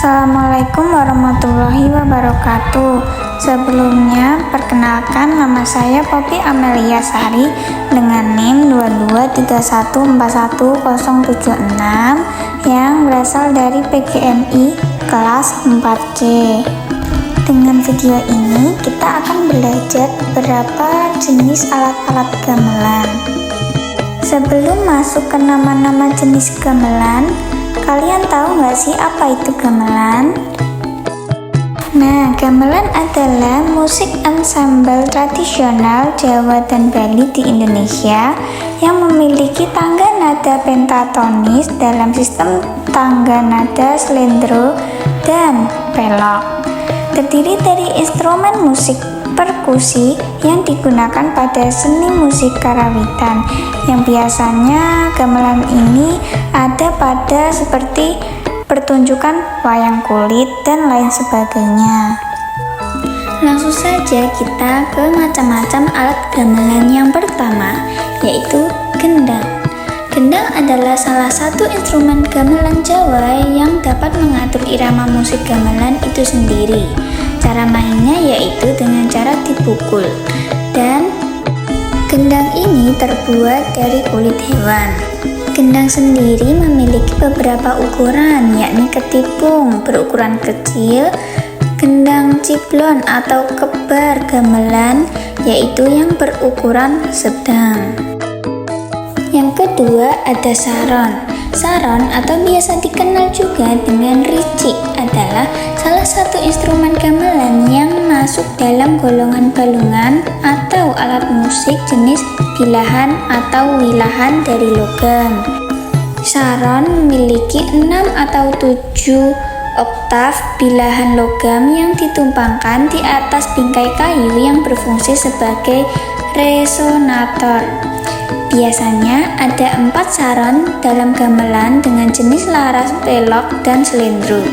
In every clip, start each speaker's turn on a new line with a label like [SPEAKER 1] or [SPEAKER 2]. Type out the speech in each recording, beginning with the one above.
[SPEAKER 1] Assalamualaikum warahmatullahi wabarakatuh. Sebelumnya, perkenalkan nama saya Poppy Amelia Sari dengan NIM 223141076 yang berasal dari PGMI kelas 4C. Dengan video ini, kita akan belajar beberapa jenis alat-alat gamelan. Sebelum masuk ke nama-nama jenis gamelan, kalian tahu nggak sih apa itu gamelan? Nah, gamelan adalah musik ensemble tradisional Jawa dan Bali di Indonesia yang memiliki tangga nada pentatonis dalam sistem tangga nada slendro dan pelok. Terdiri dari instrumen musik perkusi yang digunakan pada seni musik karawitan, yang biasanya gamelan ini ada pada seperti pertunjukan wayang kulit dan lain sebagainya. Langsung saja kita ke macam-macam alat gamelan. Yang pertama yaitu gendang. Gendang adalah salah satu instrumen gamelan Jawa yang dapat mengatur irama musik gamelan itu sendiri. Cara mainnya yaitu dengan cara dipukul, dan gendang ini terbuat dari kulit hewan. Gendang sendiri memiliki beberapa ukuran, yakni ketipung berukuran kecil, gendang ciblon atau kebar gamelan yaitu yang berukuran sedang. Yang kedua ada saron. Saron atau biasa dikenal juga dengan ricik adalah salah satu instrumen gamelan yang masuk dalam golongan balungan atau alat musik jenis bilahan atau wilahan dari logam. Saron memiliki 6 atau 7 oktav bilahan logam yang ditumpangkan di atas bingkai kayu yang berfungsi sebagai resonator. Biasanya ada 4 saron dalam gamelan dengan jenis laras, pelok, dan slendro.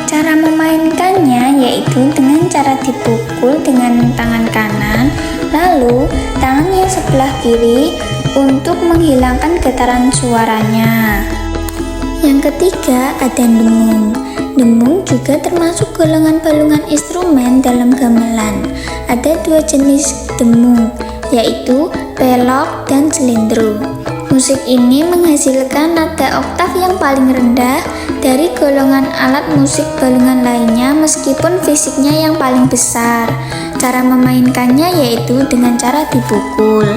[SPEAKER 1] Cara memainkannya yaitu dengan cara dipukul dengan tangan kanan, lalu tangan yang sebelah kiri untuk menghilangkan getaran suaranya. Yang ketiga ada dengung. Dengung juga termasuk golongan balungan instrumen dalam gamelan. Ada 2 jenis dengung, yaitu pelok dan slendro. Musik ini menghasilkan nada oktav yang paling rendah dari golongan alat musik balungan lainnya meskipun fisiknya yang paling besar. Cara memainkannya yaitu dengan cara dipukul.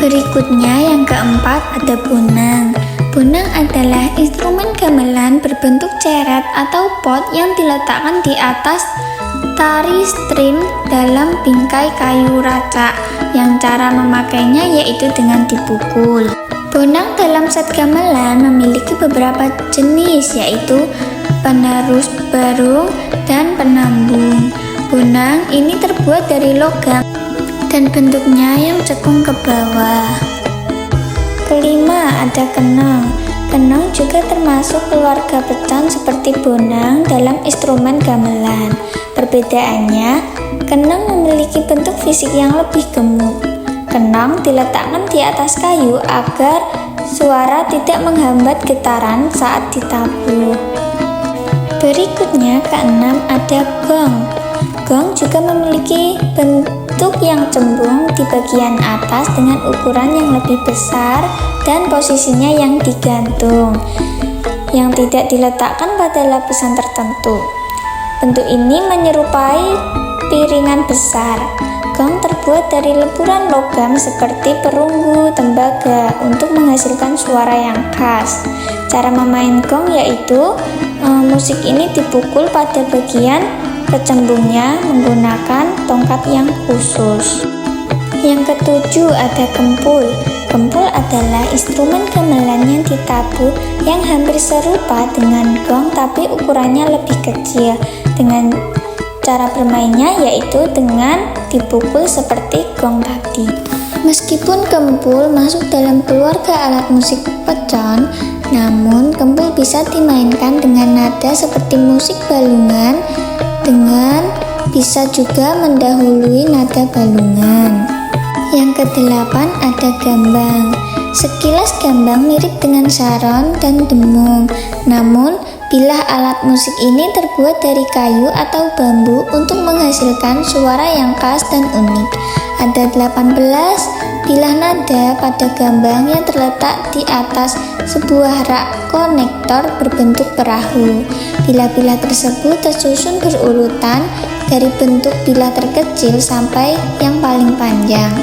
[SPEAKER 1] Berikutnya yang keempat ada bonang. Bonang adalah instrumen gamelan berbentuk ceret atau pot yang diletakkan di atas tari string dalam bingkai kayu racak, yang cara memakainya yaitu dengan dipukul. Bonang dalam set gamelan memiliki beberapa jenis, yaitu penerus barung dan penambung. Bonang ini terbuat dari logam dan bentuknya yang cekung ke bawah. Kelima ada kenong. Kenong juga termasuk keluarga pecan seperti bonang dalam instrumen gamelan. Perbedaannya, kenong memiliki bentuk fisik yang lebih gemuk. Kenong diletakkan di atas kayu agar suara tidak menghambat getaran saat ditabuh. Berikutnya keenam ada gong. Gong juga memiliki bentuk yang cembung di bagian atas dengan ukuran yang lebih besar dan posisinya yang digantung, yang tidak diletakkan pada lapisan tertentu. Bentuk ini menyerupai piringan besar. Gong terbuat dari leburan logam seperti perunggu, tembaga untuk menghasilkan suara yang khas. Cara memain gong yaitu musik ini dipukul pada bagian kecembungnya menggunakan tongkat yang khusus. Yang ketujuh ada kempul. Kempul adalah instrumen gamelan yang ditabuh yang hampir serupa dengan gong tapi ukurannya lebih kecil. Dengan cara bermainnya yaitu dengan dipukul seperti gong tadi. Meskipun kempul masuk dalam keluarga alat musik pecon, namun kempul bisa dimainkan dengan nada seperti musik balungan dengan bisa juga mendahului nada balungan. Yang kedelapan ada gambang. Sekilas gambang mirip dengan saron dan demung, namun bilah alat Alat musik ini terbuat dari kayu atau bambu untuk menghasilkan suara yang khas dan unik. Ada 18 bilah nada pada gambang yang terletak di atas sebuah rak konektor berbentuk perahu. Bilah-bilah tersebut tersusun berurutan dari bentuk bilah terkecil sampai yang paling panjang.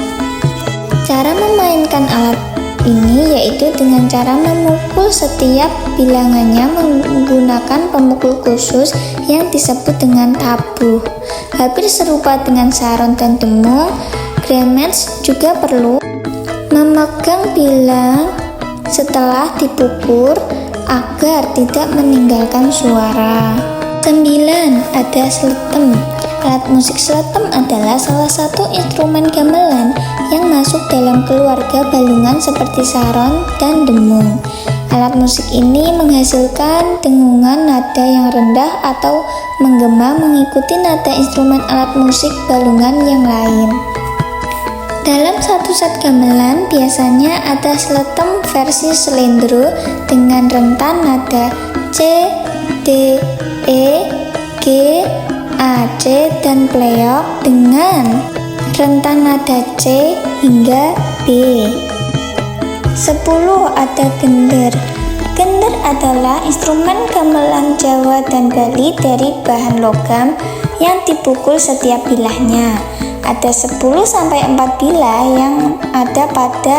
[SPEAKER 1] Cara memainkan alat ini yaitu dengan cara memukul setiap bilangannya menggunakan pemukul khusus yang disebut dengan tabuh. Hampir serupa dengan saron dan demung, Gremets juga perlu memegang bilang setelah dipukul agar tidak meninggalkan suara. 9. Ada sletem. Alat musik sletem adalah salah satu instrumen gamelan yang masuk dalam keluarga balungan seperti saron dan demung. Alat musik ini menghasilkan dengungan nada yang rendah atau menggema mengikuti nada instrumen alat musik balungan yang lain. Dalam satu set gamelan biasanya ada sletem versi slendro dengan rentan nada C, D, E, G, A, C, dan pleok dengan rentan nada C hingga B. 10. Ada gender. Gender adalah instrumen gamelan Jawa dan Bali dari bahan logam yang dipukul setiap bilahnya. Ada 10-4 bilah yang ada pada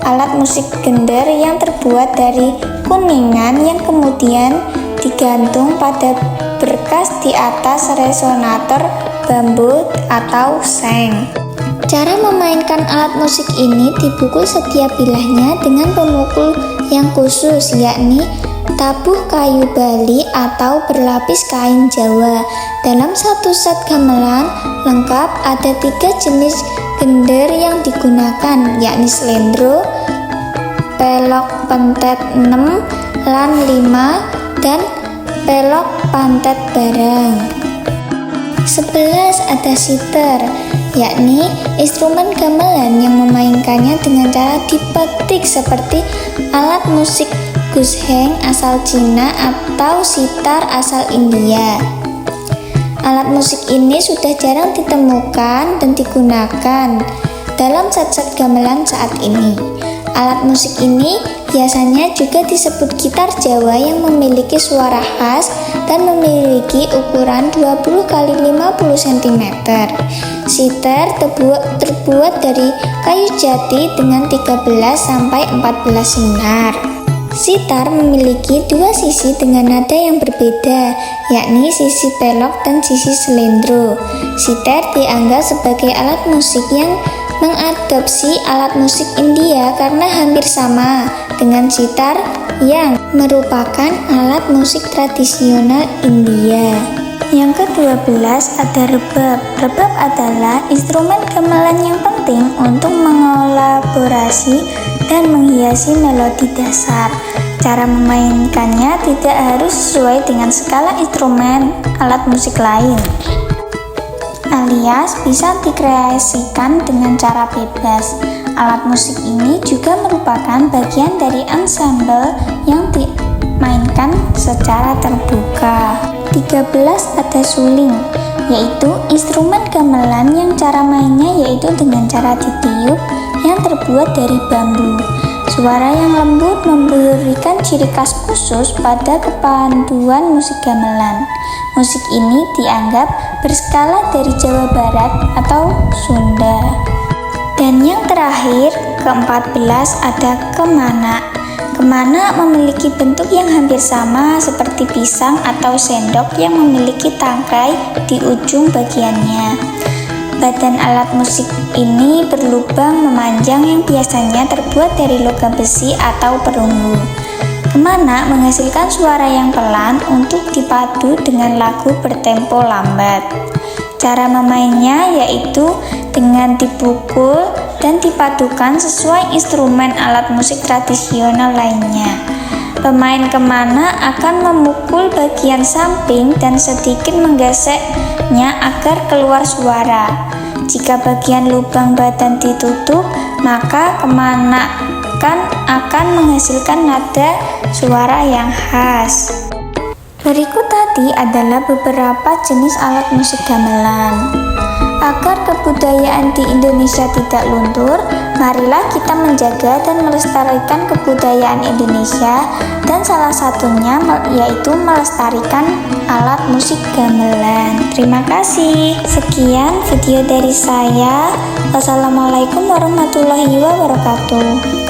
[SPEAKER 1] alat musik gender yang terbuat dari kuningan yang kemudian digantung pada berkas di atas resonator bambu atau seng. Cara memainkan alat musik ini dipukul setiap bilahnya dengan pemukul yang khusus, yakni tabuh kayu Bali atau berlapis kain Jawa. Dalam satu set gamelan lengkap ada 3 jenis gender yang digunakan, yakni slendro, pelok pentet 6, lan 5, dan pelok pantet bareng. 11. Ada siter, yakni instrumen gamelan yang memainkannya dengan cara dipetik seperti alat musik gusheng asal Cina atau sitar asal India. Alat musik ini sudah jarang ditemukan dan digunakan dalam set-set gamelan saat ini. Alat musik ini biasanya juga disebut gitar Jawa yang memiliki suara khas dan memiliki ukuran 20 x 50 cm. Siter terbuat dari kayu jati dengan 13-14 senar. Sitar memiliki 2 sisi dengan nada yang berbeda, yakni sisi pelok dan sisi slendro. Sitar dianggap sebagai alat musik yang mengadopsi alat musik India karena hampir sama dengan sitar yang merupakan alat musik tradisional India. Yang ke-12 ada rebab. Rebab adalah instrumen gamelan yang penting untuk mengelaborasi dan menghiasi melodi dasar. Cara memainkannya tidak harus sesuai dengan skala instrumen alat musik lain, alias bisa dikreasikan dengan cara bebas. Alat musik ini juga merupakan bagian dari ensemble yang dimainkan secara terbuka. 13. Ada suling, yaitu instrumen gamelan yang cara mainnya yaitu dengan cara ditiup yang terbuat dari bambu. Suara yang lembut memberikan ciri khas khusus pada kepaduan musik gamelan. Musik ini dianggap berskala dari Jawa Barat atau Sunda. Dan yang terakhir, ke-14 ada kemana. Kemana memiliki bentuk yang hampir sama seperti pisang atau sendok yang memiliki tangkai di ujung bagiannya. Badan alat musik ini berlubang memanjang yang biasanya terbuat dari logam besi atau perunggu. Kemana menghasilkan suara yang pelan untuk dipadu dengan lagu bertempo lambat. Cara memainnya yaitu dengan dipukul dan dipadukan sesuai instrumen alat musik tradisional lainnya. Pemain kemana akan memukul bagian samping dan sedikit menggeseknya agar keluar suara. Jika bagian lubang badan ditutup, maka kemana akan menghasilkan nada suara yang khas. Berikut tadi adalah beberapa jenis alat musik gamelan. Agar kebudayaan di Indonesia tidak luntur, marilah kita menjaga dan melestarikan kebudayaan Indonesia, dan salah satunya yaitu melestarikan alat musik gamelan. Terima kasih. Sekian video dari saya. Wassalamualaikum warahmatullahi wabarakatuh.